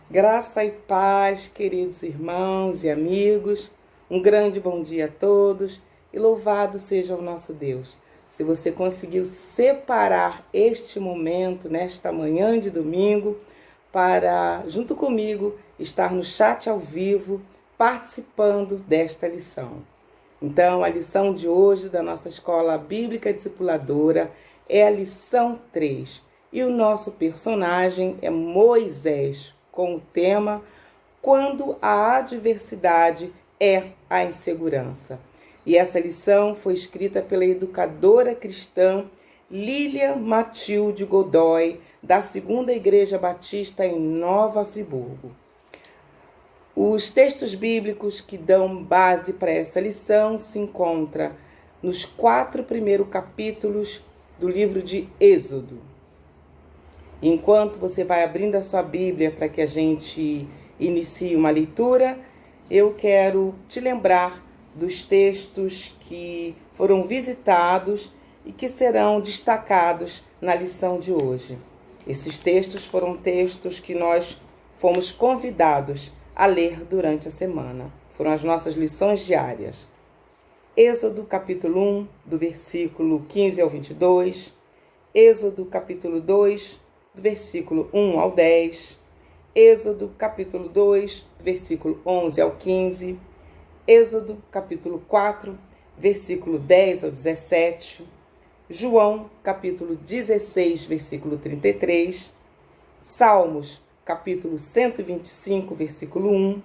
Graça e paz, queridos irmãos e amigos. Um grande bom dia a todos e louvado seja o nosso Deus. Se você conseguiu separar este momento, nesta manhã de domingo, para, junto comigo, estar no chat ao vivo, participando desta lição. Então, a lição de hoje da nossa Escola Bíblica Discipuladora é a lição 3. E o nosso personagem é Moisés, com o tema Quando a adversidade é a insegurança. E essa lição foi escrita pela educadora cristã Lília Matilde Godoy, da Segunda Igreja Batista em Nova Friburgo. Os textos bíblicos que dão base para essa lição se encontram nos 4 primeiros capítulos do livro de Êxodo. Enquanto você vai abrindo a sua Bíblia para que a gente inicie uma leitura, eu quero te lembrar dos textos que foram visitados e que serão destacados na lição de hoje. Esses textos foram textos que nós fomos convidados a ler durante a semana. Foram as nossas lições diárias. Êxodo capítulo 1, do versículo 15 ao 22. Êxodo capítulo 2, do versículo 1 ao 10. Êxodo capítulo 2, do versículo 11 ao 15. Êxodo capítulo 4, versículo 10 ao 17. João capítulo 16, versículo 33. Salmos capítulo 125, versículo 1,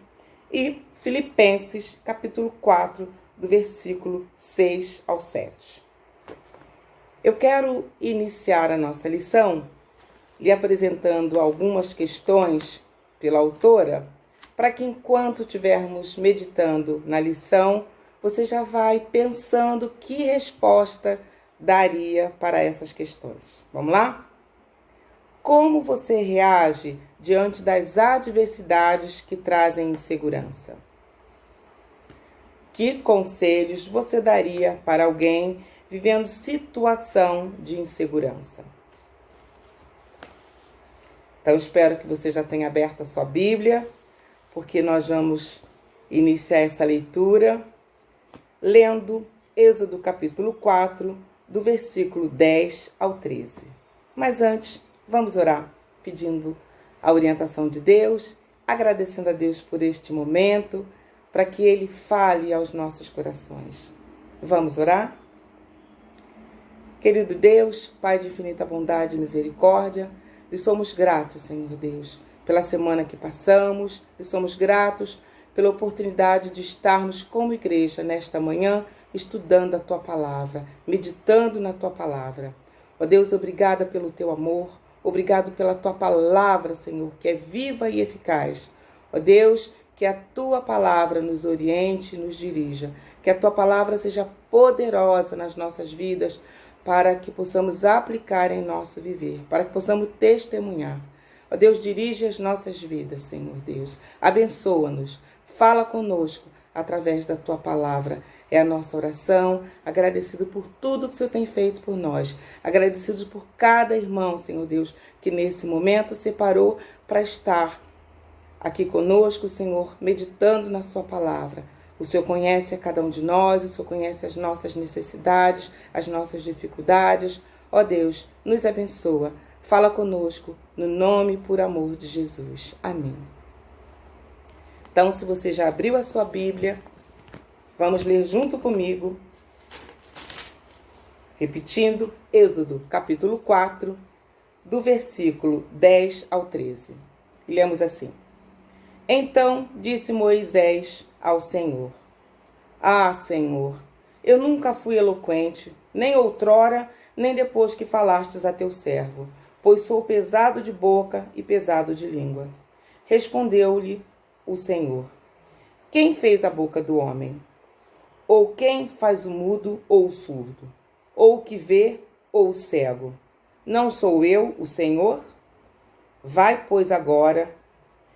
e Filipenses, capítulo 4, do versículo 6 ao 7. Eu quero iniciar a nossa lição lhe apresentando algumas questões pela autora, para que enquanto estivermos meditando na lição, você já vai pensando que resposta daria para essas questões. Vamos lá? Como você reage diante das adversidades que trazem insegurança? Que conselhos você daria para alguém vivendo situação de insegurança? Então, espero que você já tenha aberto a sua Bíblia, porque nós vamos iniciar essa leitura lendo Êxodo capítulo 4, do versículo 10 ao 13. Mas antes, vamos orar, pedindo a orientação de Deus, agradecendo a Deus por este momento, para que Ele fale aos nossos corações. Vamos orar? Querido Deus, Pai de infinita bondade e misericórdia, lhe somos gratos, Senhor Deus, pela semana que passamos, lhe somos gratos pela oportunidade de estarmos como igreja nesta manhã, estudando a Tua Palavra, meditando na Tua Palavra. Ó Deus, obrigada pelo Teu amor, obrigado pela Tua Palavra, Senhor, que é viva e eficaz. Ó Deus, que a Tua Palavra nos oriente e nos dirija, que a Tua Palavra seja poderosa nas nossas vidas, para que possamos aplicar em nosso viver, para que possamos testemunhar. Ó Deus, dirige as nossas vidas, Senhor Deus. Abençoa-nos, fala conosco através da Tua Palavra. É a nossa oração, agradecido por tudo que o Senhor tem feito por nós, agradecidos por cada irmão, Senhor Deus, que nesse momento separou para estar aqui conosco, Senhor, meditando na Sua Palavra. O Senhor conhece a cada um de nós, o Senhor conhece as nossas necessidades, as nossas dificuldades. Ó Deus, nos abençoa. Fala conosco, no nome e por amor de Jesus. Amém. Então, se você já abriu a sua Bíblia, vamos ler junto comigo, repetindo, Êxodo, capítulo 4, do versículo 10 ao 13. E lemos assim. Então disse Moisés ao Senhor: Ah, Senhor, eu nunca fui eloquente, nem outrora, nem depois que falastes a teu servo, pois sou pesado de boca e pesado de língua. Respondeu-lhe o Senhor: Quem fez a boca do homem? Ou quem faz o mudo ou o surdo? Ou o que vê ou o cego? Não sou eu, o Senhor? Vai, pois, agora,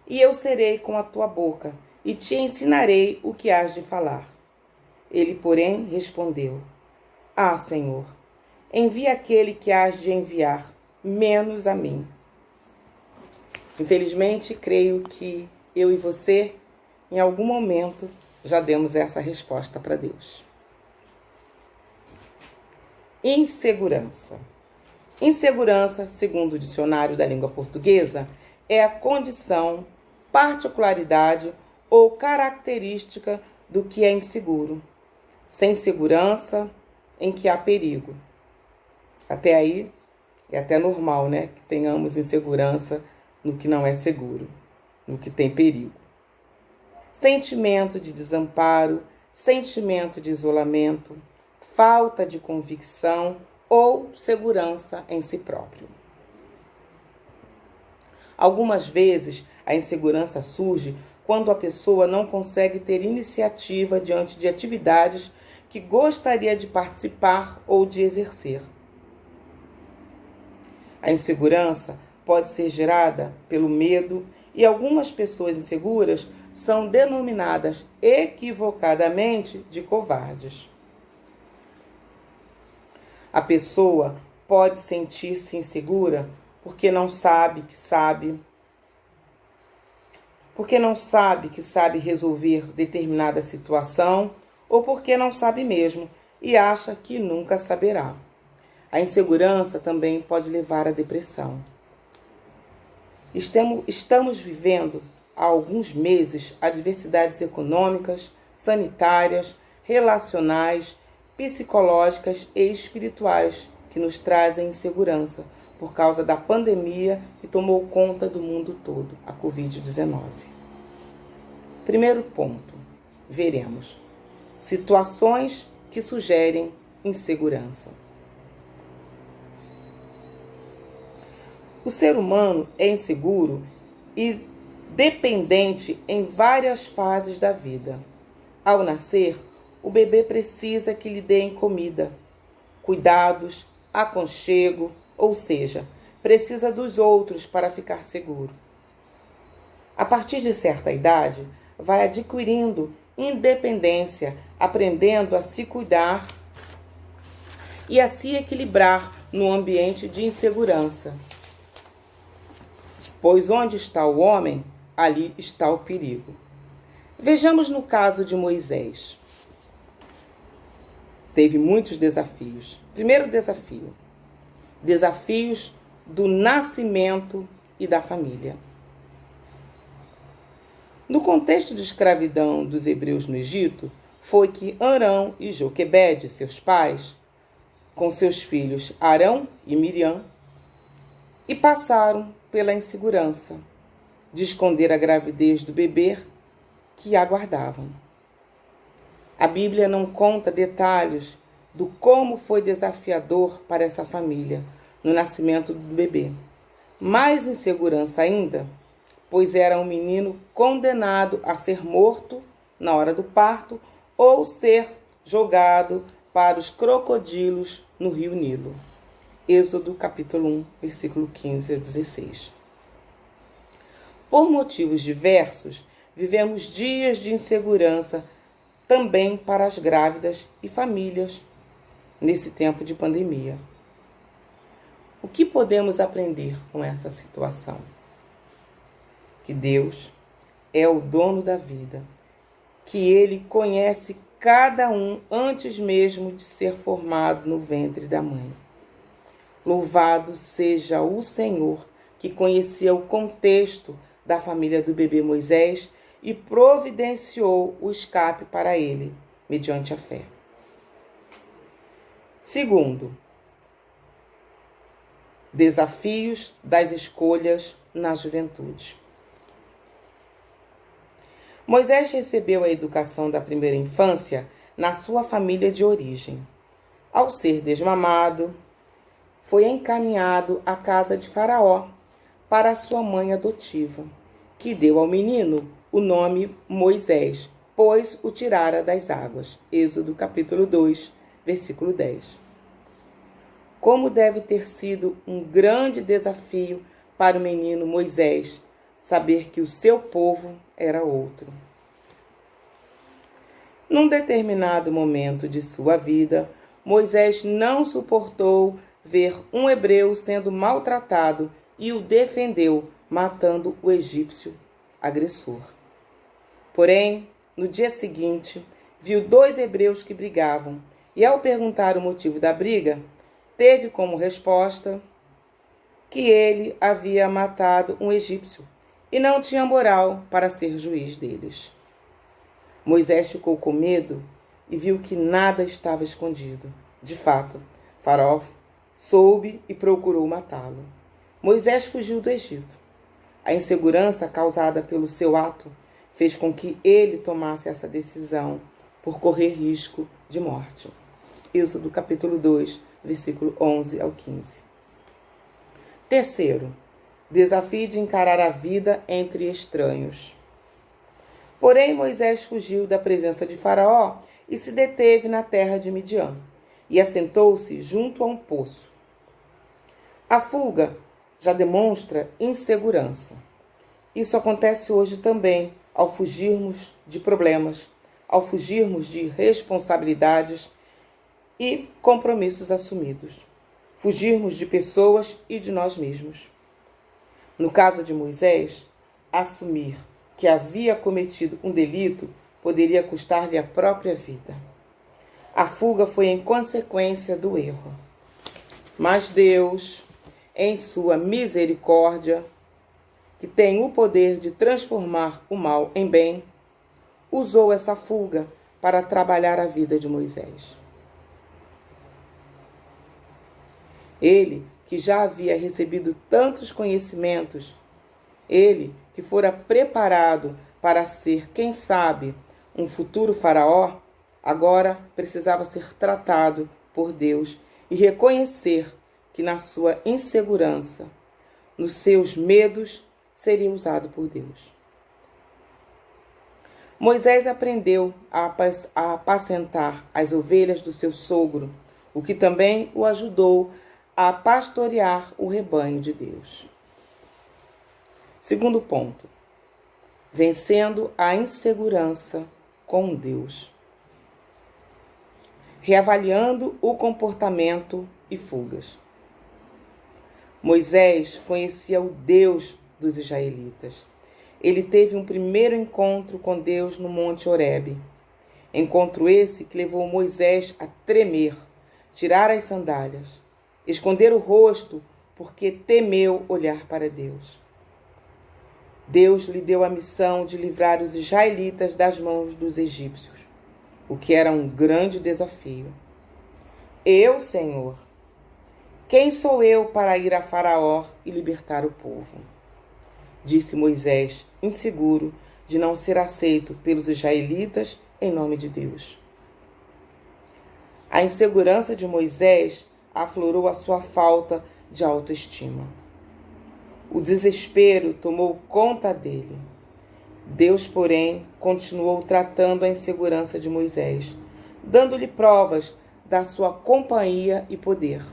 e eu serei com a tua boca, e te ensinarei o que hás de falar. Ele, porém, respondeu: Ah, Senhor, envia aquele que hás de enviar, menos a mim. Infelizmente, creio que eu e você, em algum momento, já demos essa resposta para Deus. Insegurança. Insegurança, segundo o dicionário da língua portuguesa, é a condição, particularidade ou característica do que é inseguro. Sem segurança, em que há perigo. Até aí, é até normal, né? Que tenhamos insegurança no que não é seguro, no que tem perigo. Sentimento de desamparo, sentimento de isolamento, falta de convicção ou segurança em si próprio. Algumas vezes, a insegurança surge quando a pessoa não consegue ter iniciativa diante de atividades que gostaria de participar ou de exercer. A insegurança pode ser gerada pelo medo e algumas pessoas inseguras são denominadas equivocadamente de covardes. A pessoa pode sentir-se insegura porque não sabe que sabe resolver determinada situação ou porque não sabe mesmo e acha que nunca saberá. A insegurança também pode levar à depressão. Estamos vivendo há alguns meses adversidades econômicas, sanitárias, relacionais, psicológicas e espirituais que nos trazem insegurança por causa da pandemia que tomou conta do mundo todo, a Covid-19. Primeiro ponto, veremos situações que sugerem insegurança. O ser humano é inseguro e dependente em várias fases da vida. Ao nascer, o bebê precisa que lhe deem comida, cuidados, aconchego, ou seja, precisa dos outros para ficar seguro. A partir de certa idade, vai adquirindo independência, aprendendo a se cuidar e a se equilibrar no ambiente de insegurança. Pois onde está o homem, ali está o perigo. Vejamos no caso de Moisés. Teve muitos desafios. Primeiro desafio, desafios do nascimento e da família. No contexto de escravidão dos hebreus no Egito, foi que Arão e Joquebede, seus pais, com seus filhos Arão e Miriam, e passaram pela insegurança de esconder a gravidez do bebê que aguardavam. A Bíblia não conta detalhes do como foi desafiador para essa família no nascimento do bebê. Mais insegurança ainda, pois era um menino condenado a ser morto na hora do parto ou ser jogado para os crocodilos no rio Nilo. Êxodo capítulo 1, versículo 15 a 16. Por motivos diversos, vivemos dias de insegurança também para as grávidas e famílias nesse tempo de pandemia. O que podemos aprender com essa situação? Que Deus é o dono da vida, que Ele conhece cada um antes mesmo de ser formado no ventre da mãe. Louvado seja o Senhor, que conhecia o contexto da família do bebê Moisés e providenciou o escape para ele, mediante a fé. Segundo, desafios das escolhas na juventude. Moisés recebeu a educação da primeira infância na sua família de origem. Ao ser desmamado, foi encaminhado à casa de Faraó para a sua mãe adotiva, que deu ao menino o nome Moisés, pois o tirara das águas. Êxodo capítulo 2, versículo 10. Como deve ter sido um grande desafio para o menino Moisés saber que o seu povo era outro. Num determinado momento de sua vida, Moisés não suportou ver um hebreu sendo maltratado e o defendeu, matando o egípcio agressor. Porém, no dia seguinte, viu 2 hebreus que brigavam, e ao perguntar o motivo da briga, teve como resposta que ele havia matado um egípcio e não tinha moral para ser juiz deles. Moisés ficou com medo e viu que nada estava escondido. De fato, Faraó soube e procurou matá-lo. Moisés fugiu do Egito. A insegurança causada pelo seu ato fez com que ele tomasse essa decisão por correr risco de morte. Êxodo capítulo 2, versículo 11 ao 15. Terceiro, desafio de encarar a vida entre estranhos. Porém, Moisés fugiu da presença de Faraó e se deteve na terra de Midian, e assentou-se junto a um poço. A fuga já demonstra insegurança. Isso acontece hoje também ao fugirmos de problemas, ao fugirmos de responsabilidades e compromissos assumidos, fugirmos de pessoas e de nós mesmos. No caso de Moisés, assumir que havia cometido um delito poderia custar-lhe a própria vida. A fuga foi em consequência do erro. Mas Deus, em sua misericórdia, que tem o poder de transformar o mal em bem, usou essa fuga para trabalhar a vida de Moisés. Ele, que já havia recebido tantos conhecimentos, ele, que fora preparado para ser, quem sabe, um futuro faraó, agora precisava ser tratado por Deus e reconhecer que na sua insegurança, nos seus medos, seria usado por Deus. Moisés aprendeu a apacentar as ovelhas do seu sogro, o que também o ajudou a pastorear o rebanho de Deus. Segundo ponto, vencendo a insegurança com Deus. Reavaliando o comportamento e fugas. Moisés conhecia o Deus dos israelitas. Ele teve um primeiro encontro com Deus no Monte Horebe. Encontro esse que levou Moisés a tremer, tirar as sandálias, esconder o rosto, porque temeu olhar para Deus. Deus lhe deu a missão de livrar os israelitas das mãos dos egípcios, o que era um grande desafio. Eu, Senhor, quem sou eu para ir a Faraó e libertar o povo? Disse Moisés, inseguro de não ser aceito pelos israelitas em nome de Deus. A insegurança de Moisés aflorou a sua falta de autoestima. O desespero tomou conta dele. Deus, porém, continuou tratando a insegurança de Moisés, dando-lhe provas da sua companhia e poder.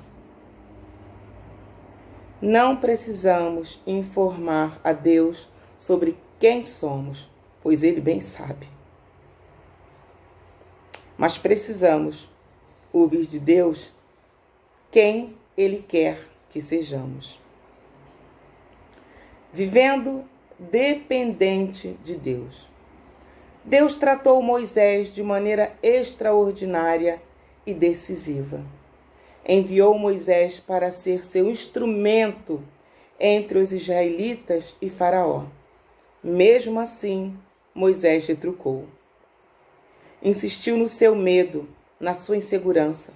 Não precisamos informar a Deus sobre quem somos, pois Ele bem sabe. Mas precisamos ouvir de Deus quem Ele quer que sejamos. Vivendo dependente de Deus. Deus tratou Moisés de maneira extraordinária e decisiva. Enviou Moisés para ser seu instrumento entre os israelitas e Faraó. Mesmo assim, Moisés retrucou. Insistiu no seu medo, na sua insegurança.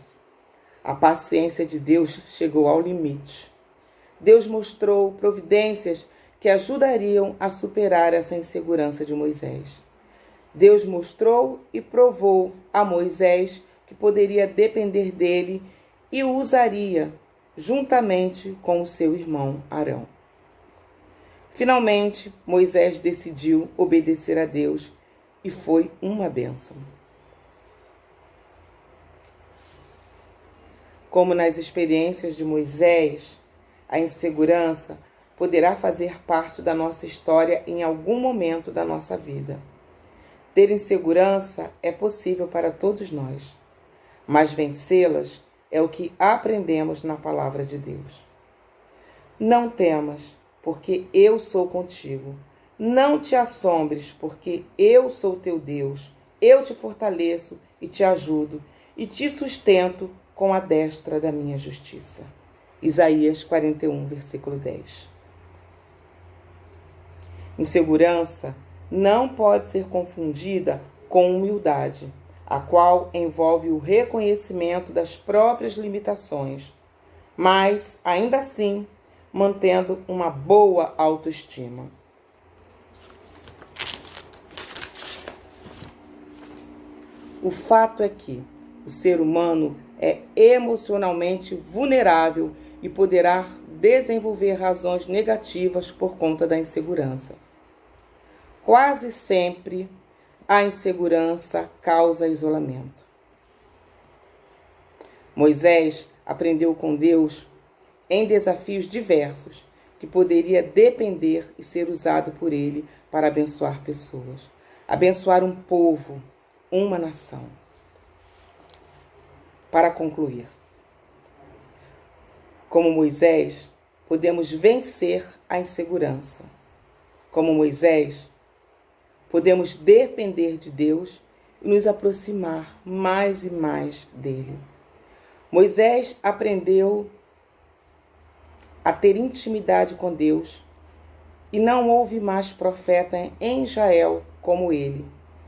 A paciência de Deus chegou ao limite. Deus mostrou providências que ajudariam a superar essa insegurança de Moisés. Deus mostrou e provou a Moisés que poderia depender dele e o usaria juntamente com o seu irmão Arão. Finalmente, Moisés decidiu obedecer a Deus e foi uma bênção. Como nas experiências de Moisés, a insegurança poderá fazer parte da nossa história em algum momento da nossa vida. Ter insegurança é possível para todos nós, mas vencê-las é o que aprendemos na palavra de Deus. Não temas, porque eu sou contigo. Não te assombres, porque eu sou teu Deus. Eu te fortaleço e te ajudo, e te sustento com a destra da minha justiça. Isaías 41, versículo 10. Insegurança não pode ser confundida com humildade, a qual envolve o reconhecimento das próprias limitações, mas, ainda assim, mantendo uma boa autoestima. O fato é que o ser humano é emocionalmente vulnerável e poderá desenvolver razões negativas por conta da insegurança. Quase sempre, a insegurança causa isolamento. Moisés aprendeu com Deus em desafios diversos, que poderia depender e ser usado por ele para abençoar pessoas, abençoar um povo, uma nação. Para concluir, como Moisés, podemos vencer a insegurança. Como Moisés, podemos depender de Deus e nos aproximar mais e mais dele. Moisés aprendeu a ter intimidade com Deus e não houve mais profeta em Israel como ele,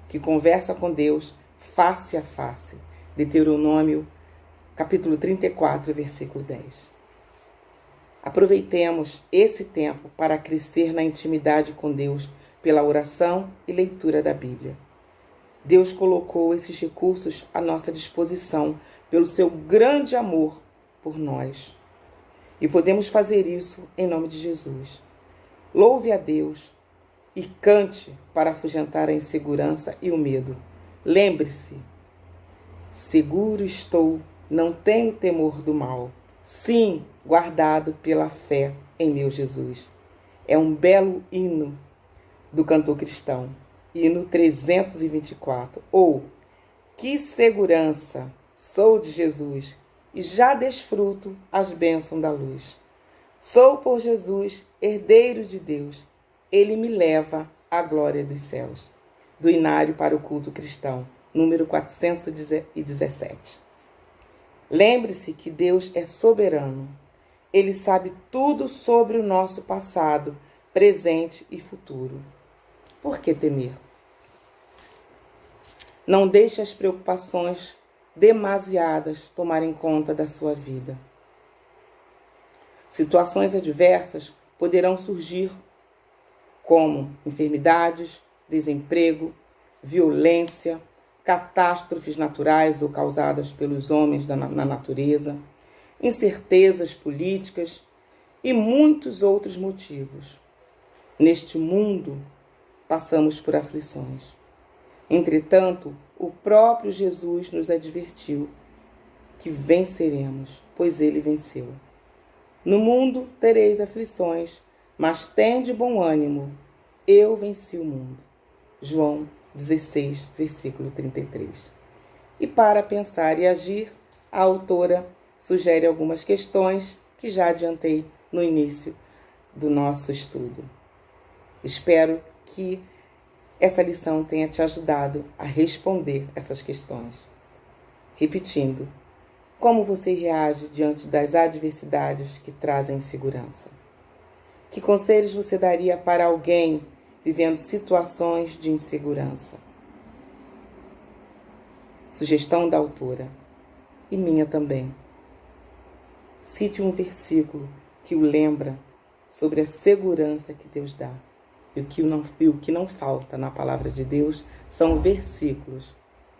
que conversa com Deus face a face. Deuteronômio, capítulo 34, versículo 10. Aproveitemos esse tempo para crescer na intimidade com Deus pela oração e leitura da Bíblia. Deus colocou esses recursos à nossa disposição pelo seu grande amor por nós. E podemos fazer isso em nome de Jesus. Louve a Deus e cante para afugentar a insegurança e o medo. Lembre-se, seguro estou, não tenho temor do mal. Sim, guardado pela fé em meu Jesus. É um belo hino do cantor cristão. Hino 324. Ou, que segurança sou de Jesus e já desfruto as bênçãos da luz. Sou por Jesus herdeiro de Deus. Ele me leva à glória dos céus. Do Inário para o Culto Cristão, número 417. Lembre-se que Deus é soberano. Ele sabe tudo sobre o nosso passado, presente e futuro. Por que temer? Não deixe as preocupações demasiadas tomarem conta da sua vida. Situações adversas poderão surgir como enfermidades, desemprego, violência, catástrofes naturais ou causadas pelos homens na natureza, incertezas políticas e muitos outros motivos. Neste mundo, passamos por aflições. Entretanto, o próprio Jesus nos advertiu que venceremos, pois ele venceu. No mundo tereis aflições, mas tende bom ânimo. Eu venci o mundo. João 16, versículo 33. E para pensar e agir, a autora sugere algumas questões que já adiantei no início do nosso estudo. Espero que essa lição tenha te ajudado a responder essas questões. Repetindo, como você reage diante das adversidades que trazem insegurança? Que conselhos você daria para alguém vivendo situações de insegurança? Sugestão da autora, e minha também. Cite um versículo que o lembra sobre a segurança que Deus dá. E o que não falta na palavra de Deus são versículos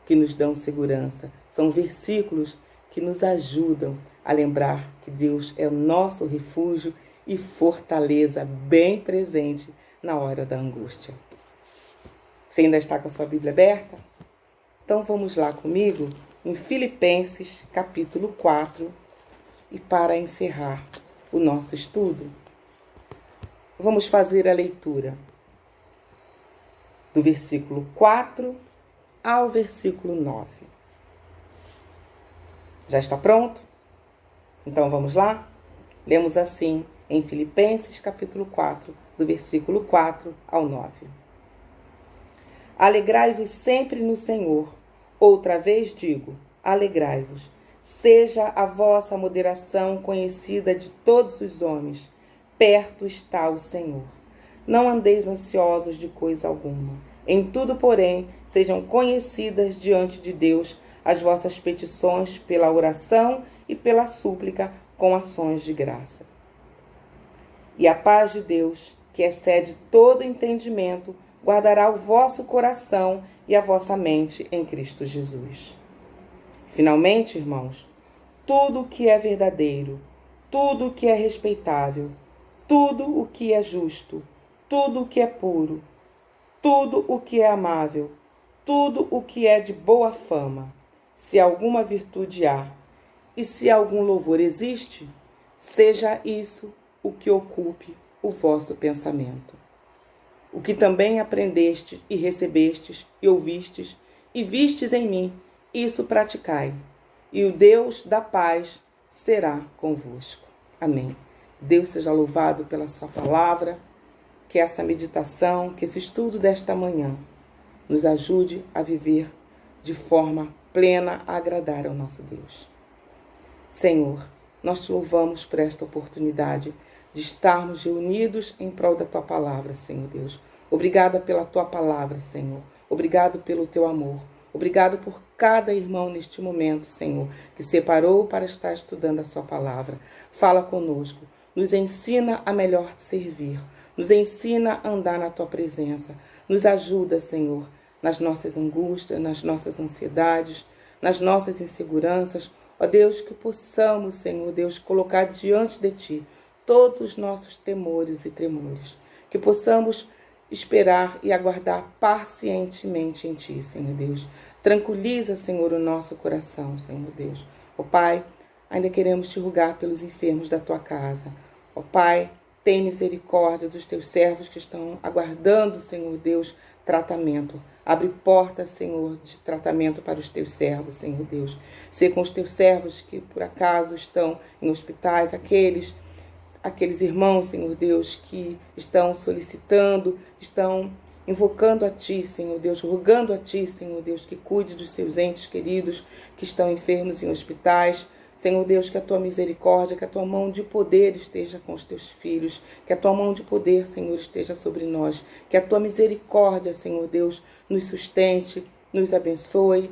que nos dão segurança, são versículos que nos ajudam a lembrar que Deus é o nosso refúgio e fortaleza bem presente na hora da angústia. Você ainda está com a sua Bíblia aberta? Então vamos lá comigo em Filipenses capítulo 4 e para encerrar o nosso estudo, vamos fazer a leitura do versículo 4 ao versículo 9. Já está pronto? Então vamos lá? Lemos assim em Filipenses capítulo 4, do versículo 4 ao 9. Alegrai-vos sempre no Senhor. Outra vez digo, alegrai-vos. Seja a vossa moderação conhecida de todos os homens. Perto está o Senhor. Não andeis ansiosos de coisa alguma. Em tudo, porém, sejam conhecidas diante de Deus as vossas petições pela oração e pela súplica com ações de graça. E a paz de Deus, que excede todo entendimento, guardará o vosso coração e a vossa mente em Cristo Jesus. Finalmente, irmãos, tudo o que é verdadeiro, tudo o que é respeitável, tudo o que é justo, tudo o que é puro, tudo o que é amável, tudo o que é de boa fama, se alguma virtude há, e se algum louvor existe, seja isso o que ocupe o vosso pensamento. O que também aprendestes e recebestes e ouvistes e vistes em mim, isso praticai, e o Deus da paz será convosco. Amém. Deus seja louvado pela sua palavra, que essa meditação, que esse estudo desta manhã nos ajude a viver de forma plena a agradar ao nosso Deus. Senhor, nós te louvamos por esta oportunidade de estarmos reunidos em prol da tua palavra, Senhor Deus. Obrigada pela tua palavra, Senhor. Obrigado pelo teu amor. Obrigado por cada irmão neste momento, Senhor, que separou para estar estudando a sua palavra. Fala conosco. Nos ensina a melhor te servir. Nos ensina a andar na tua presença. Nos ajuda, Senhor, nas nossas angústias, nas nossas ansiedades, nas nossas inseguranças. Ó Deus, que possamos, Senhor Deus, colocar diante de ti todos os nossos temores e tremores. Que possamos esperar e aguardar pacientemente em ti, Senhor Deus. Tranquiliza, Senhor, o nosso coração, Senhor Deus. Ó Pai, ainda queremos te rogar pelos enfermos da tua casa. Ó Pai, tem misericórdia dos teus servos que estão aguardando, Senhor Deus, tratamento. Abre portas, Senhor, de tratamento para os teus servos, Senhor Deus. Sê com os teus servos que, por acaso, estão em hospitais, aqueles irmãos, Senhor Deus, que estão solicitando, estão invocando a Ti, Senhor Deus, rogando a Ti, Senhor Deus, que cuide dos seus entes queridos que estão enfermos em hospitais. Senhor Deus, que a Tua misericórdia, que a Tua mão de poder esteja com os Teus filhos, que a Tua mão de poder, Senhor, esteja sobre nós, que a Tua misericórdia, Senhor Deus, nos sustente, nos abençoe,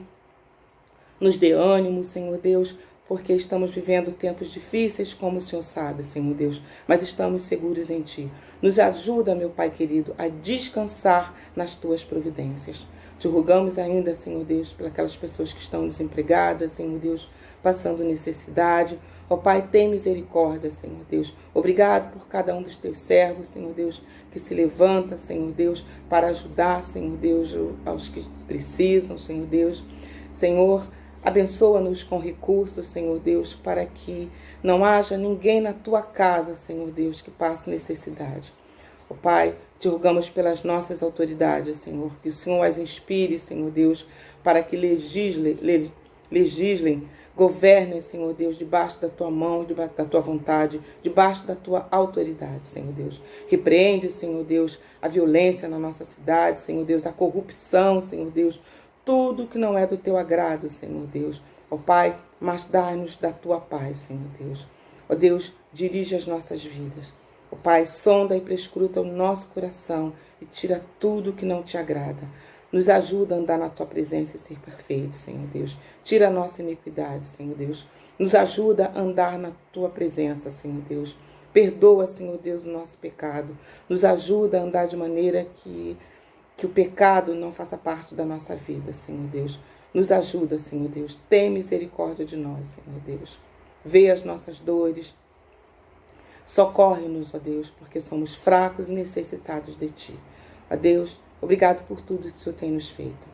nos dê ânimo, Senhor Deus, porque estamos vivendo tempos difíceis, como o Senhor sabe, Senhor Deus, mas estamos seguros em Ti. Nos ajuda, meu Pai querido, a descansar nas Tuas providências. Te rogamos ainda, Senhor Deus, por aquelas pessoas que estão desempregadas, Senhor Deus, passando necessidade. Ó Pai, tem misericórdia, Senhor Deus. Obrigado por cada um dos Teus servos, Senhor Deus, que se levanta, Senhor Deus, para ajudar, Senhor Deus, aos que precisam, Senhor Deus. Senhor, abençoa-nos com recursos, Senhor Deus, para que não haja ninguém na Tua casa, Senhor Deus, que passe necessidade. Ó Pai, te rogamos pelas nossas autoridades, Senhor, que o Senhor as inspire, Senhor Deus, para que legislem, governem, Senhor Deus, debaixo da Tua mão, debaixo da Tua vontade, debaixo da Tua autoridade, Senhor Deus. Repreende, Senhor Deus, a violência na nossa cidade, Senhor Deus, a corrupção, Senhor Deus, tudo que não é do Teu agrado, Senhor Deus. Ó Pai, mas dá-nos da Tua paz, Senhor Deus. Ó Deus, dirige as nossas vidas. Ó Pai, sonda e prescruta o nosso coração e tira tudo que não Te agrada. Nos ajuda a andar na Tua presença e ser perfeito, Senhor Deus. Tira a nossa iniquidade, Senhor Deus. Nos ajuda a andar na Tua presença, Senhor Deus. Perdoa, Senhor Deus, o nosso pecado. Nos ajuda a andar de maneira que o pecado não faça parte da nossa vida, Senhor Deus. Nos ajuda, Senhor Deus. Tem misericórdia de nós, Senhor Deus. Vê as nossas dores. Socorre-nos, ó Deus, porque somos fracos e necessitados de Ti. Ó Deus, obrigado por tudo que o Senhor tem nos feito.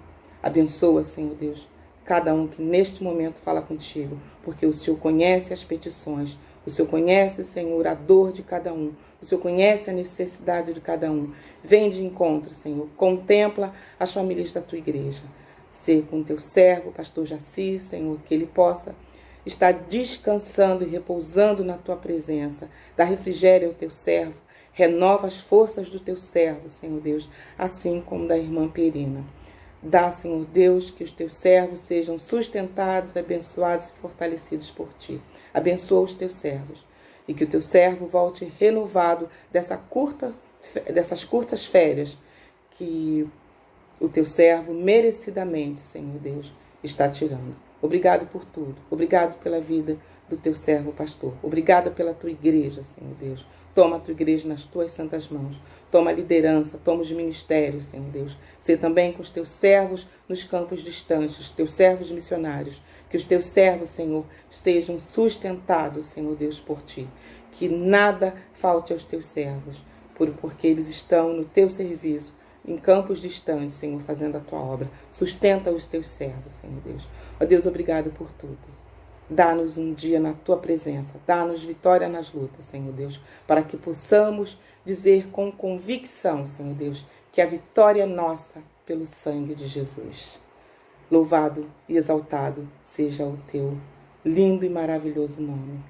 Abençoa, Senhor Deus, cada um que neste momento fala contigo, porque o Senhor conhece as petições, o Senhor conhece, Senhor, a dor de cada um, o Senhor conhece a necessidade de cada um. Vem de encontro, Senhor, contempla as famílias da Tua igreja. Ser com Teu servo, pastor Jaci, Senhor, que ele possa está descansando e repousando na tua presença. Dá refrigério ao teu servo, renova as forças do teu servo, Senhor Deus, assim como da irmã Perina. Dá, Senhor Deus, que os teus servos sejam sustentados, abençoados e fortalecidos por ti. Abençoa os teus servos e que o teu servo volte renovado dessas curtas férias que o teu servo merecidamente, Senhor Deus, está tirando. Obrigado por tudo. Obrigado pela vida do teu servo pastor. Obrigado pela tua igreja, Senhor Deus. Toma a tua igreja nas tuas santas mãos. Toma a liderança, toma os ministérios, Senhor Deus. Sê também com os teus servos nos campos distantes, os teus servos missionários. Que os teus servos, Senhor, sejam sustentados, Senhor Deus, por ti. Que nada falte aos teus servos, porque eles estão no teu serviço, em campos distantes, Senhor, fazendo a tua obra. Sustenta os teus servos, Senhor Deus. Ó Deus, obrigado por tudo. Dá-nos um dia na tua presença. Dá-nos vitória nas lutas, Senhor Deus, para que possamos dizer com convicção, Senhor Deus, que a vitória é nossa pelo sangue de Jesus. Louvado e exaltado seja o teu lindo e maravilhoso nome.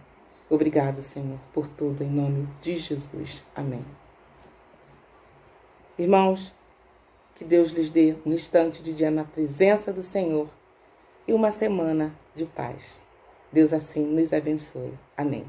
Obrigado, Senhor, por tudo, em nome de Jesus. Amém. Irmãos, que Deus lhes dê um instante de dia na presença do Senhor e uma semana de paz. Deus assim nos abençoe. Amém.